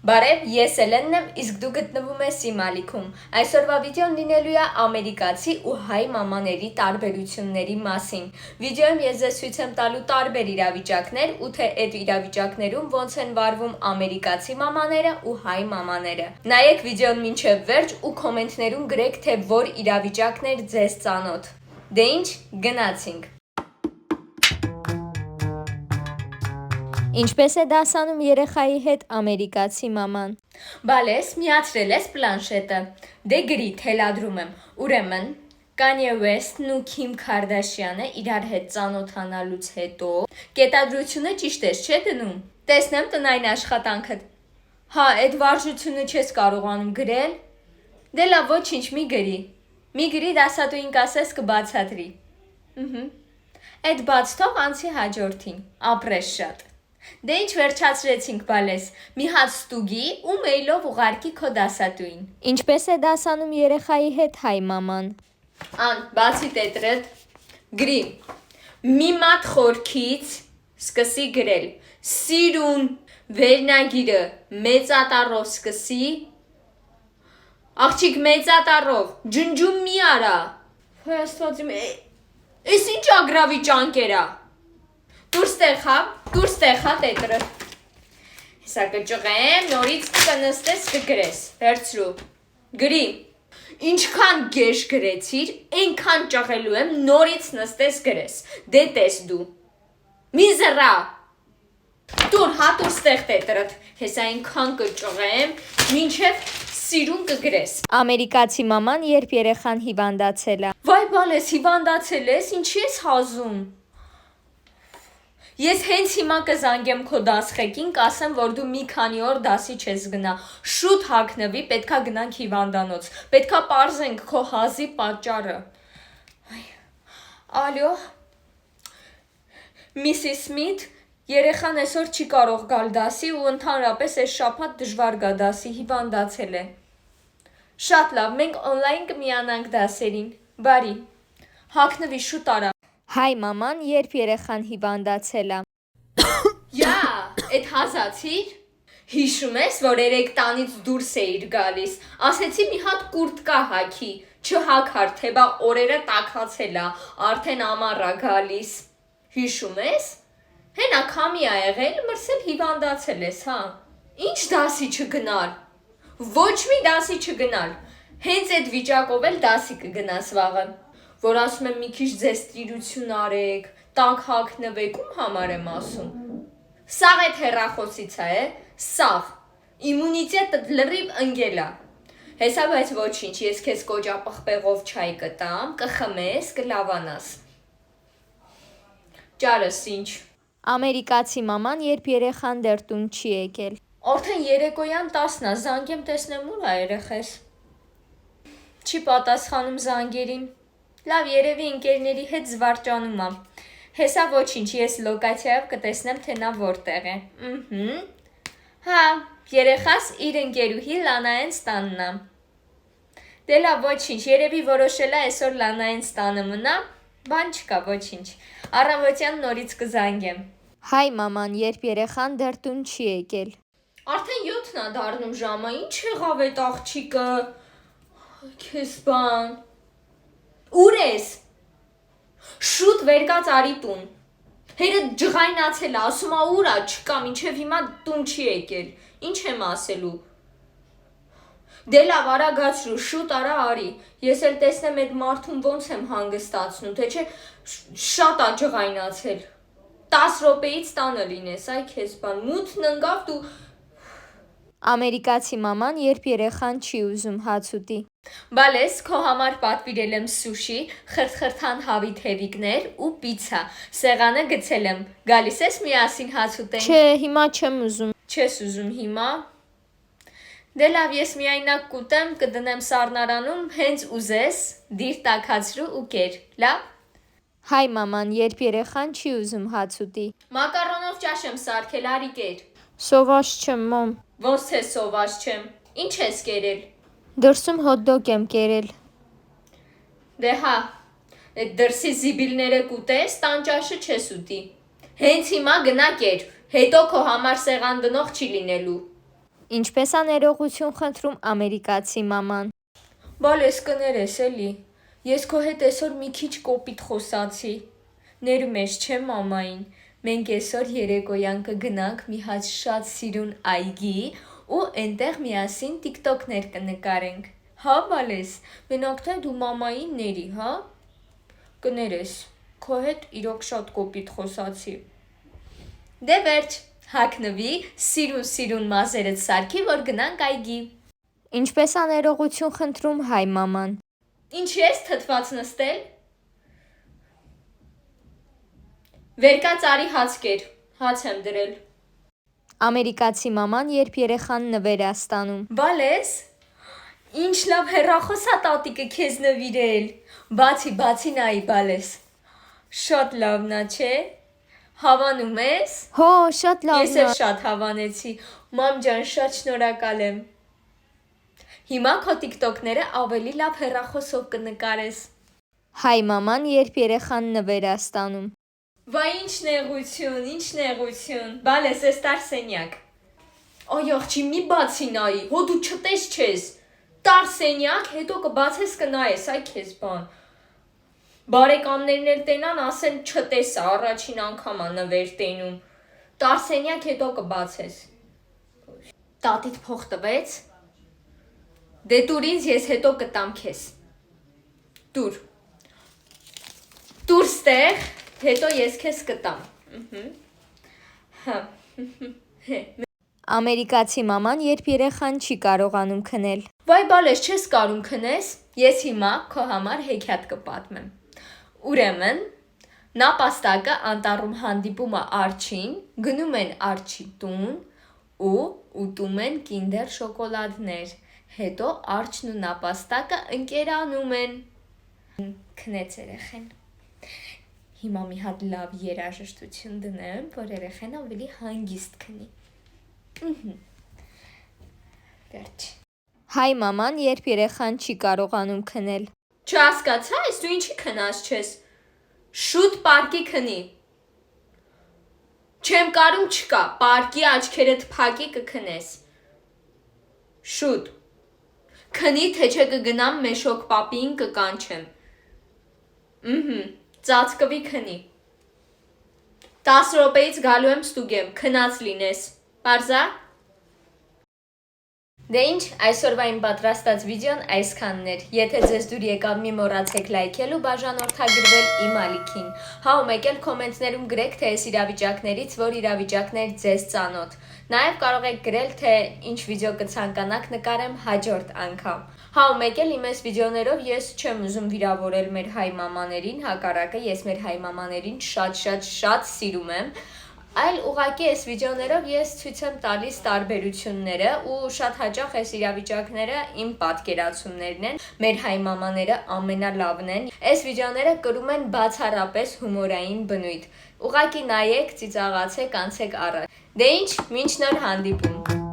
Բարև, ես Էլենն եմ, իսկ դու գտնվում ես իմ ալիքում։ Այսօրվա վիդեոն լինելու է ամերիկացի ու հայ մամաների տարբերությունների մասին։ Վիդեոյում ես ձեզ ցույց եմ տալու տարբեր իրավիճակներ ու թե այդ իրավիճակներում ոնց են վարվում ամերիկացի մամաները ու հայ մամաները։ Նայեք վիդեոն մինչև վերջ ու կոմենտներում գրեք, թե որ իրավիճակն էր ձեզ ծանոթ։ Դե ինչ, գնացինք։ Ինչպես է դասանում երեխայի հետ ամերիկացի մաման։ Բալես, միացրել ես պլանշետը։ Դե գրի, թելադրում եմ։ Ուրեմն, Kanye West-ն ու Kim Kardashian-ը իրար հետ ծանոթանալուց հետո կետադրությունը ճիշտ ես, չէ՞ դնում։ Տեսնեմ տնային աշխատանքդ։ Հա, այդ վարժությունը չես կարողանում գրել։ Դե լավ, ոչինչ, մի գրի։ Մի գրի, դասատուին կասես կբացատրի։ Այդ բաց թող անցի հաջորդին։ Ապրես շատ։ Դե ինչ վերջացրեցինք, բալես, մի հատ ստուգի ու մեյլով ուղարկի քո դասատուին։ Ինչպես է դասանում երեխայի հետ հայ մաման։ Բացի տետրդ, գրի, մի մատ խորքից սկսի գրել, սիրուն վերնագիրը մեծատառով սկսի, աղջիկ մեծատառով, ջնջում մի արա, հոյաստվածիմ, էս ինչ ագրավի ճանկերա, դուրս տեղա տետրը, հեսա կճղեմ, նորից կնստես կգրես, վերցրու, գրի, ինչքան գեշ գրեցիր, ենքան ճղելու եմ, նորից նստես գրես, դե տես դու, մի զրա, տուր հատուր ստեղ տետրըտ, հեսա ենքան կճղեմ, մինչև սիրուն կգրես։ Ամերիկացի մաման երբ երեխան հիվանդացել է։ Վայ բալես, հիվանդացել ես, ինչի ես հազում։ Ես հենց հիմա կզանգեմ քո դասղեկին, կասեմ, որ դու մի քանի օր դասի չես գնա, շուտ հագնվի, պետքա գնանք հիվանդանոց, պետքա պարզենք քո հազի պատճառը։ Ալյո, Միսիս Սմիթ, երեխան այսօր չի կարող գալ դասի ու ընդհանրապես այս շաբաթ դժվար գա դասի, հիվանդացել է։ Շատ լավ, մենք օնլայն կմիանանք դասերին, բարի, հագնվի, շուտ արա։ Հայ մաման, երբ երեխան հիվանդացել է։ Յա, էդ հազացիր։ Հիշում ես, որ երեք տանից դուրս էիր գալիս, ասեցի մի հատ կուրտկա հագի, չհագար, թե բա օրերը տաքացել է, արդեն ամառ ա գալիս։ Հիշում ես։ Հենա քամի ա եղել, մրսել հիվանդացել ես, հա։ Ինչ դասի չգնալ։ Ոչ մի դասի չգնալ։ Հենց այդ վիճակով էլ դասի կգնաս վաղը։ Որ ասում եմ մի քիչ ձեզ տիրություն արեք, տաք հագնվեք, ում համար եմ ասում։ Սաղ այդ հեռախոսից է, սաղ, իմունիտետդ լրիվ ընգել է։ Հեսա բայց ոչինչ, ես քեզ կոճապղպեղով չայ կտամ, կխմես, կլավանաս։ Ճարս ինչ։ Ամերիկացի մաման, երբ երեխան դեռ տուն չի եկել։ Արդեն երեկոյան 10-ն է, զանգեմ տեսնեմ ուր ա երեխես։ Չի պատասխանում զանգերին։ Լավ, երևի ընկերների հետ զվարճանում ա։ Հեսա ոչինչ, ես լոկացիայով կտեսնեմ, թե նա որտեղ է։ Հա, երեխաս իր ընկերուհի Լանայեն ստանն ա։ Դե լավ, ոչինչ, երևի որոշել ա այսօր Լանայեն ստանը մնա, բան չկա, ոչինչ։ Առավոտյան նորից կզանգեմ։ Հայ մաման, երբ երեխան դեռ տուն չի եկել։ Արդեն 7-ն ա դառնում ժամը, ինչ եղավ այդ աղջիկը։ Քեզ բան։ Ուր ես։ Շուտ վերկաց արի տուն։ Հերդ ջղայնացել է, ասում ա ուր ա, չկա, մինչև հիմա տուն չի եկել։ Ինչ եմ ասելու։ Դե լավ, արագացրու, շուտ արա արի։ Ես էլ տեսնեմ այդ մարդուն ոնց եմ հանգստացնում, թե չէ շատ ա ջղայնացել։ 10 րոպեից տանը լինես, այ քեզ բան, մութն ընկավ դու։ Ամերիկացի մաման, երբ երեխան չի ուզում հաց ուտի։ Բալես, քո համար պատվիրել եմ սուշի, խրթխրթան հավի թևիկներ ու պիցա։ Սեղանը գցել եմ։ Գալիս ես միասին հաց ուտենք։ Չէ, հիմա չեմ ուզում։ Չես ուզում հիմա։ Դե լավ, ես միայնակ կուտեմ, կդնեմ սառնարանում, հենց ուզես, դիր տաքացրու ու կեր։ Լավ։ Հայ մաման, երբ երեխան չի ուզում հաց ուտի։ Մակարոնով ճաշ եմ սարքել, արի կեր։ Սոված չեմ, մամ։ Ոնց թե սոված չեմ։ Ինչ ես կերել։ Դրսում հոթդոգ եմ կերել։ Դե հա, այդ դրսի զիբիլները կուտես, տանճաշը չես ուտի։ Հենց հիմա գնա կեր, հետո քո համար սեղան դնող չի լինելու։ Ինչպես ա ներողություն խնդրում ամերիկացի մաման։ Բալես կներես էլի, ես քո հետ այսօր մի քիչ կոպիտ խոսացի, ներում ես չէ մամային, մենք այսօր երեկոյան կգնանք մի հատ շատ սիրուն այգի ու այնտեղ միասին տիկտոկներ կնկարենք, հա բալես, մենակ թե դու մամային ների, հա, կներես, քո հետ իրոք շատ կոպիտ խոսացի, դե վերջ, հագնվի, սիրուն մազերդ սարքի, որ գնանք այգի։ Ինչպես ա ներողություն խնդրում հայ մաման։ Ինչի ես թթված նստել։ Վերկա ծարի հաց կեր, հաց եմ դրել։ Ամերիկացի մաման երբ երեխան նվեր ա ստանում։ Բալես, ինչ լավ հեռախոս ա տատիկը քեզ նվիրել։ Բացի նայի բալես։ Շատ լավն ա, չէ։ Հավանում ես։ Հո, շատ լավն Ես ա։ էլ շատ հավանեցի։ Մամ ջան, շատ շնորհակալ եմ։ Հիմա քո տիկտոկները ավելի լավ հեռախոսով կնկարես։ Հայ մաման երբ երեխան նվեր ա ստանում։ Վայ ինչ նեղություն։ Բալես, ես տար սենյակ։ Այ աղջի, մի բացի նայի, հո դու չտես չես։ Տար սենյակ, հետո կբացես կնայես, այ քեզ բան։ Բարեկամներն էլ տենան, ասեն չտեսա, առաջին անգամ ա նվեր տենում։ Տար սենյակ, հետո կբացես։ Տատիդ փող տվեց։ Դե տուր ինձ, ես հետո կտամ քեզ։ Տուր ստեղ, հետո ես քեզ կտամ։ Ամերիկացի մաման երբ երեխան չի կարողանում քնել։ Վայ բալես, չես կարում քնես, ես հիմա քո համար հեքիաթ կպատմեմ։ Ուրեմն, նապաստակը անտառում հանդիպում ա արջին, գնում են արջի տուն ու ուտում են կինդեր շոկոլադներ, հետո արջն ու նապաստակը ընկերանում են։ Քնեց երեխեն։ Հիմա մի հատ լավ երաժշտություն դնեմ, որ երեխեն ավելի հանգիստ քնի։ Վերջ։ Հայ մաման երբ երեխան չի կարողանում քնել։ Չհասկացա, ես դու ինչի քնած չես։ Շուտ պարկի քնի։ Չեմ կարում չկա, պարկի աչքերդ փակի կքնես։ Շուտ։ Քնի, թե չէ կգնամ մեշոկ պապիին կկանչեմ։ Ծածկվի քնի։ 10 րոպեից գալու եմ ստուգեմ, քնած լինես։ Պարզա։ Դե ինչ, այսօրվա իմ պատրաստած վիդեոն այսքանն էր։ Եթե ձեզ դուր եկավ, մի մոռացեք լայքել ու բաժանորդագրվել իմ ալիքին։ Հա ու մեկ էլ կոմենտներում գրեք, թե այս իրավիճակներից որ իրավիճակներ ձեզ ծանոթ։ Նաև կարող եք գրել, թե ինչ վիդեո կցանկանաք նկարեմ հաջորդ անգամ։ Հա ու մեկ էլ իմ այս վիդեոներով ես չեմ ուզում վիրավորել մեր հայ մամաներին, հակառակը ես մեր հայ մամաներին շատ սիրում եմ։ Այլ ուղղակի այս վիդեոներով ես ցույց եմ տալիս տարբերությունները ու շատ հաճախ այս իրավիճակները իմ պատկերացումներն են, մեր հայ մամաները ամենալավն են։ Այս վիդեոները կրում են բացառապես հումորային բնույթ։ Ուղղակի նայեք, ծիծաղացեք, անցեք առաջ։ Դե ինչ, մինչ նոր հանդիպում։